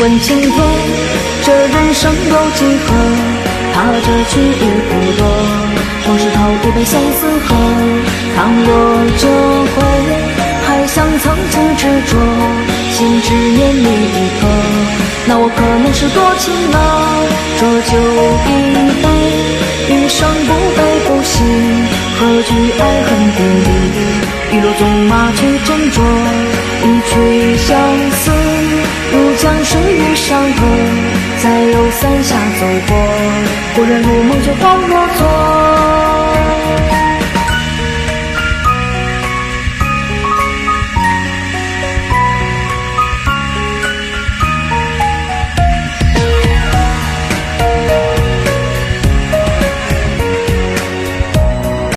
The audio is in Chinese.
问青天，这人生有几何？踏着去日不多，往事头一杯相思喝。倘若这回还像曾经执着，心只念你一个，那我可能是多情了。浊酒一杯，余生不悲不喜，何惧爱恨别离？一路纵马去斟酌，一曲相思如江水与山河，在游伞下走过，忽然入梦却恍若昨。